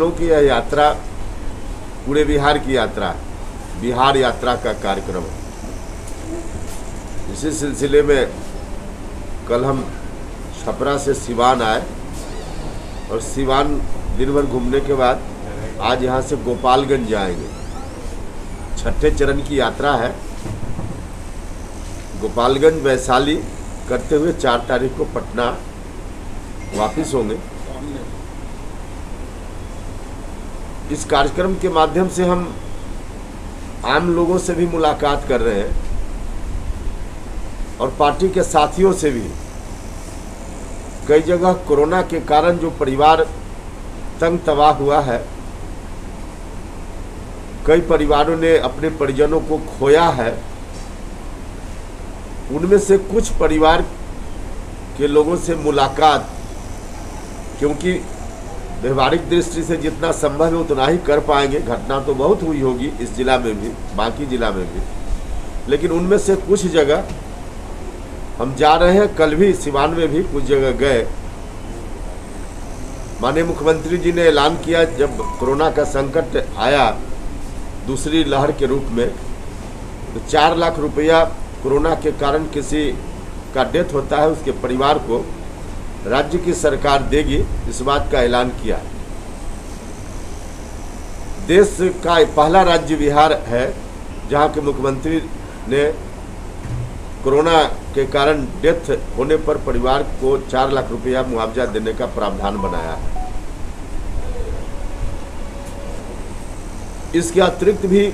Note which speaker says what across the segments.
Speaker 1: लोगों की यह यात्रा पूरे बिहार की यात्रा है, बिहार यात्रा का कार्यक्रम है। इसी सिलसिले में कल हम छपरा से सिवान आए और सिवान दिन भर घूमने के बाद आज यहाँ से गोपालगंज जाएंगे। छठे चरण की यात्रा है। गोपालगंज वैशाली करते हुए 4 तारीख को पटना वापिस होंगे। इस कार्यक्रम के माध्यम से हम आम लोगों से भी मुलाकात कर रहे हैं और पार्टी के साथियों से भी। कई जगह कोरोना के कारण जो परिवार तंग तबाह हुआ है, कई परिवारों ने अपने परिजनों को खोया है, उनमें से कुछ परिवार के लोगों से मुलाकात, क्योंकि व्यवहारिक दृष्टि से जितना संभव है उतना ही कर पाएंगे। घटना तो बहुत हुई होगी इस जिला में भी, बाकी जिला में भी, लेकिन उनमें से कुछ जगह हम जा रहे हैं। कल भी सिवान में भी कुछ जगह गए। माननीय मुख्यमंत्री जी ने ऐलान किया, जब कोरोना का संकट आया दूसरी लहर के रूप में, तो 4 लाख रुपया कोरोना के कारण किसी का डेथ होता है उसके परिवार को राज्य की सरकार देगी, इस बात का ऐलान किया। देश का पहला राज्य बिहार है जहां के मुख्यमंत्री ने कोरोना के कारण डेथ होने पर परिवार को 4 लाख रुपया मुआवजा देने का प्रावधान बनाया है। इसके अतिरिक्त भी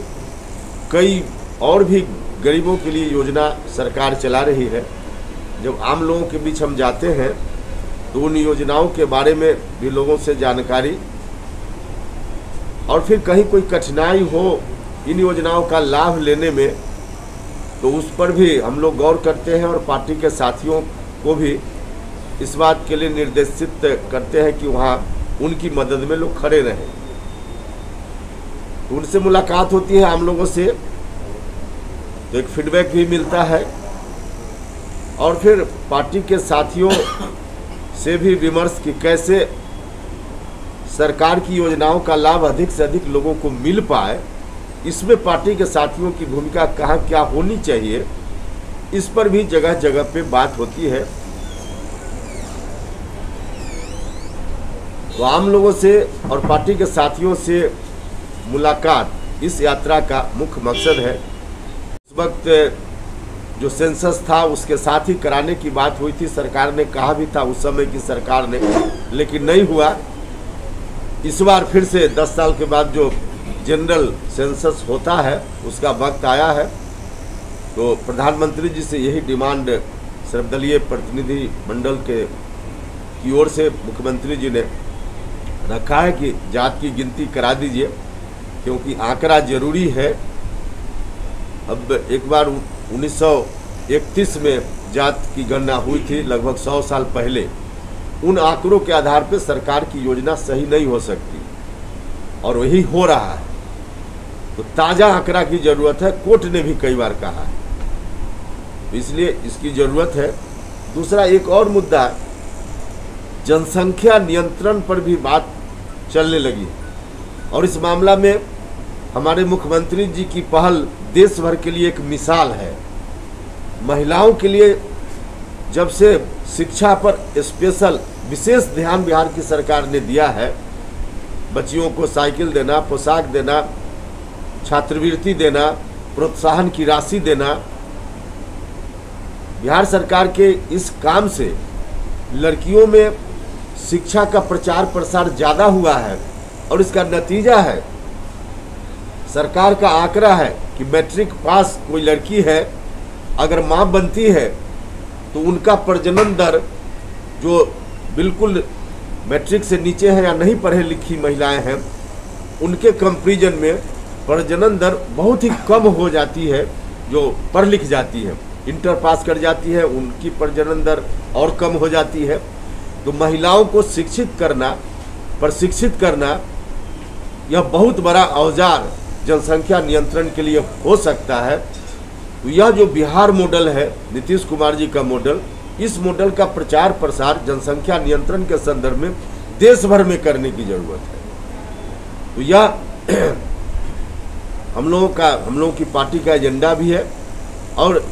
Speaker 1: कई और भी गरीबों के लिए योजना सरकार चला रही है। जब आम लोगों के बीच हम जाते हैं तो उन योजनाओं के बारे में भी लोगों से जानकारी, और फिर कहीं कोई कठिनाई हो इन योजनाओं का लाभ लेने में तो उस पर भी हम लोग गौर करते हैं और पार्टी के साथियों को भी इस बात के लिए निर्देशित करते हैं कि वहाँ उनकी मदद में लोग खड़े रहें। तो उनसे मुलाकात होती है आम लोगों से, तो एक फीडबैक भी मिलता है और फिर पार्टी के साथियों से भी विमर्श कि कैसे सरकार की योजनाओं का लाभ अधिक से अधिक लोगों को मिल पाए, इसमें पार्टी के साथियों की भूमिका कहाँ क्या होनी चाहिए, इस पर भी जगह जगह पे बात होती है। तो आम लोगों से और पार्टी के साथियों से मुलाकात इस यात्रा का मुख्य मकसद है। उस वक्त जो सेंसस था उसके साथ ही कराने की बात हुई थी, सरकार ने कहा भी था उस समय की सरकार ने, लेकिन नहीं हुआ। इस बार फिर से 10 साल के बाद जो जनरल सेंसस होता है उसका वक्त आया है। तो प्रधानमंत्री जी से यही डिमांड सर्वदलीय प्रतिनिधि मंडल की ओर से मुख्यमंत्री जी ने रखा है कि जात की गिनती करा दीजिए, क्योंकि आंकड़ा जरूरी है। अब एक बार 1931 में जात की गणना हुई थी, लगभग 100 साल पहले। उन आंकड़ों के आधार पर सरकार की योजना सही नहीं हो सकती और वही हो रहा है। तो ताज़ा आंकड़ा की जरूरत है, कोर्ट ने भी कई बार कहा है, इसलिए इसकी जरूरत है। दूसरा एक और मुद्दा, जनसंख्या नियंत्रण पर भी बात चलने लगी और इस मामला में हमारे मुख्यमंत्री जी की पहल देश भर के लिए एक मिसाल है। महिलाओं के लिए जब से शिक्षा पर स्पेशल विशेष ध्यान बिहार की सरकार ने दिया है, बच्चियों को साइकिल देना, पोशाक देना, छात्रवृत्ति देना, प्रोत्साहन की राशि देना, बिहार सरकार के इस काम से लड़कियों में शिक्षा का प्रचार प्रसार ज़्यादा हुआ है और इसका नतीजा है, सरकार का आंकड़ा है कि मैट्रिक पास कोई लड़की है अगर माँ बनती है तो उनका प्रजनन दर, जो बिल्कुल मैट्रिक से नीचे है या नहीं पढ़े लिखी महिलाएं हैं, उनके कंपैरिजन में प्रजनन दर बहुत ही कम हो जाती है। जो पढ़ लिख जाती है, इंटर पास कर जाती है, उनकी प्रजनन दर और कम हो जाती है। तो महिलाओं को शिक्षित करना, प्रशिक्षित करना, यह बहुत बड़ा औजार जनसंख्या नियंत्रण के लिए हो सकता है। तो यह जो बिहार मॉडल है, नीतीश कुमार जी का मॉडल, इस मॉडल का प्रचार प्रसार जनसंख्या नियंत्रण के संदर्भ में देश भर में करने की जरूरत है। तो यह हम लोगों की पार्टी का एजेंडा भी है और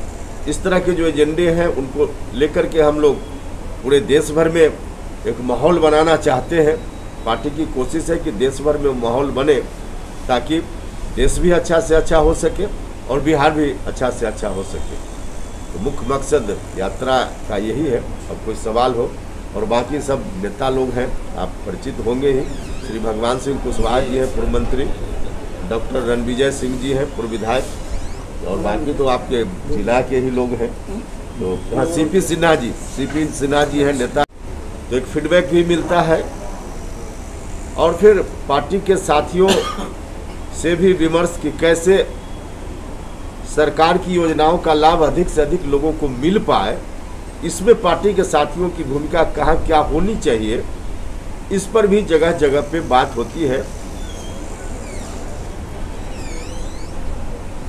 Speaker 1: इस तरह के जो एजेंडे हैं उनको लेकर के हम लोग पूरे देश भर में एक माहौल बनाना चाहते हैं। पार्टी की कोशिश है कि देश भर में माहौल बने ताकि देश भी अच्छा से अच्छा हो सके और बिहार भी अच्छा से अच्छा हो सके। तो मुख्य मकसद यात्रा का यही है। अब कोई सवाल हो, और बाकी सब नेता लोग हैं, आप परिचित होंगे ही। श्री भगवान सिंह कुशवाहा जी हैं, पूर्व मंत्री, डॉक्टर रणविजय सिंह जी हैं, पूर्व विधायक, और बाकी तो आपके जिला के ही लोग हैं। तो हाँ, सीपी सिन्हा जी हैं नेता। तो एक फीडबैक भी मिलता है और फिर पार्टी के साथियों से भी विमर्श कि कैसे सरकार की योजनाओं का लाभ अधिक से अधिक लोगों को मिल पाए, इसमें पार्टी के साथियों की भूमिका कहाँ क्या होनी चाहिए, इस पर भी जगह जगह पे बात होती है।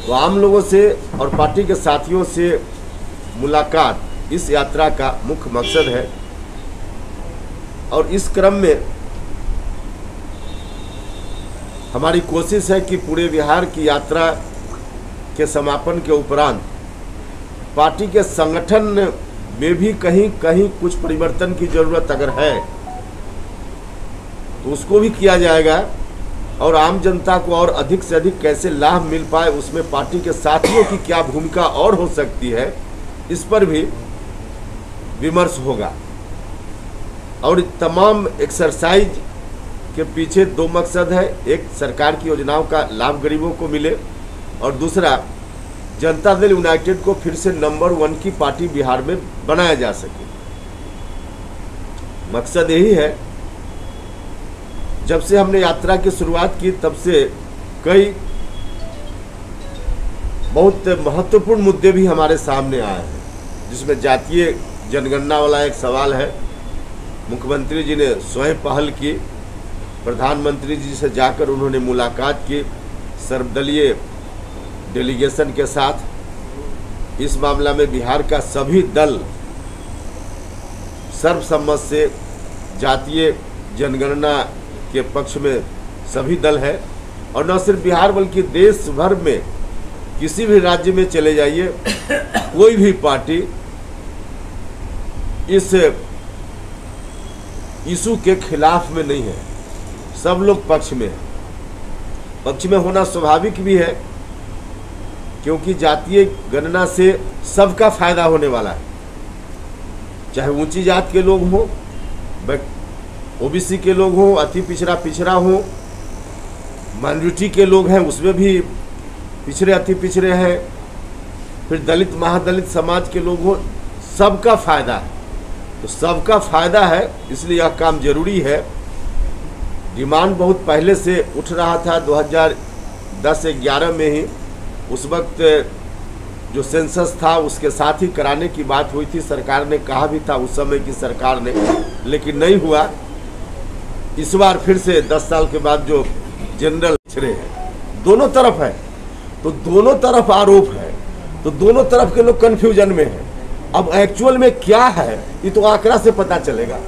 Speaker 1: तो आम लोगों से और पार्टी के साथियों से मुलाकात इस यात्रा का मुख्य मकसद है और इस क्रम में हमारी कोशिश है कि पूरे बिहार की यात्रा के समापन के उपरांत पार्टी के संगठन में भी कहीं कहीं कुछ परिवर्तन की जरूरत अगर है तो उसको भी किया जाएगा और आम जनता को और अधिक से अधिक कैसे लाभ मिल पाए, उसमें पार्टी के साथियों की क्या भूमिका और हो सकती है, इस पर भी विमर्श होगा। और तमाम एक्सरसाइज के पीछे दो मकसद है, एक सरकार की योजनाओं का लाभ गरीबों को मिले और दूसरा जनता दल यूनाइटेड को फिर से नंबर 1 की पार्टी बिहार में बनाया जा सके। मकसद यही है। जब से हमने यात्रा की शुरुआत की तब से कई बहुत महत्वपूर्ण मुद्दे भी हमारे सामने आए हैं, जिसमें जातीय जनगणना वाला एक सवाल है। मुख्यमंत्री जी ने स्वयं पहल की, प्रधानमंत्री जी से जाकर उन्होंने मुलाकात की सर्वदलीय डेलीगेशन के साथ। इस मामला में बिहार का सभी दल सर्वसम्मत से जातीय जनगणना के पक्ष में सभी दल है। और न सिर्फ बिहार बल्कि देश भर में किसी भी राज्य में चले जाइए, कोई भी पार्टी इस इशू के खिलाफ में नहीं है, सब लोग पक्ष में है। पक्ष में होना स्वाभाविक भी है क्योंकि जातीय गणना से सबका फायदा होने वाला है, चाहे ऊंची जात के लोग हों, ओबीसी के लोग हों, अति पिछड़ा हो, माइनॉरिटी के लोग हैं उसमें भी पिछड़े अति पिछड़े हैं, फिर दलित महादलित समाज के लोग हों, सबका फायदा है। तो सबका फायदा है, इसलिए यह काम जरूरी है। डिमांड बहुत पहले से उठ रहा था, 2010-11 में ही उस वक्त जो सेंसस था उसके साथ ही कराने की बात हुई थी। सरकार ने कहा भी था उस समय की सरकार ने, लेकिन नहीं हुआ। इस बार फिर से 10 साल के बाद जो जनरल पिछड़े हैं, दोनों तरफ है, तो दोनों तरफ आरोप है, तो दोनों तरफ के लोग कन्फ्यूजन में हैं। अब एक्चुअल में क्या है ये तो आंकड़ा से पता चलेगा,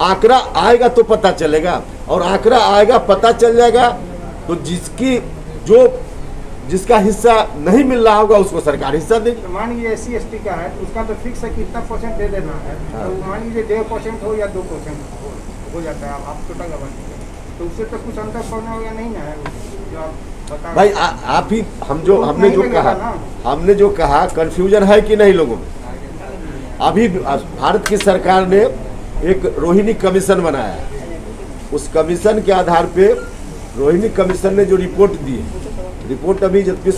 Speaker 1: आंकड़ा आएगा तो पता चलेगा, और आंकड़ा आएगा पता चल जाएगा तो जिसका हिस्सा नहीं मिल रहा होगा उसको सरकार हिस्सा देगी।
Speaker 2: तो मान लीजिए SC/ST का है तो उसका तो फिक्स है कि इतना % दे देना है। हाँ। तो मान लीजिए 1.5% हो या 2% हो जाता है, आप टोटल लगा तो उससे तो कुछ अंतर पड़ना होगा नहीं ना है जो आप बता
Speaker 1: भाई। आप ही हमने जो कहा कंफ्यूजन है कि नहीं लोगों में। अभी भारत की सरकार ने एक रोहिणी कमीशन बनाया है, उस कमीशन के आधार पे रोहिणी कमीशन ने जो रिपोर्ट दी है, रिपोर्ट अभी जबकि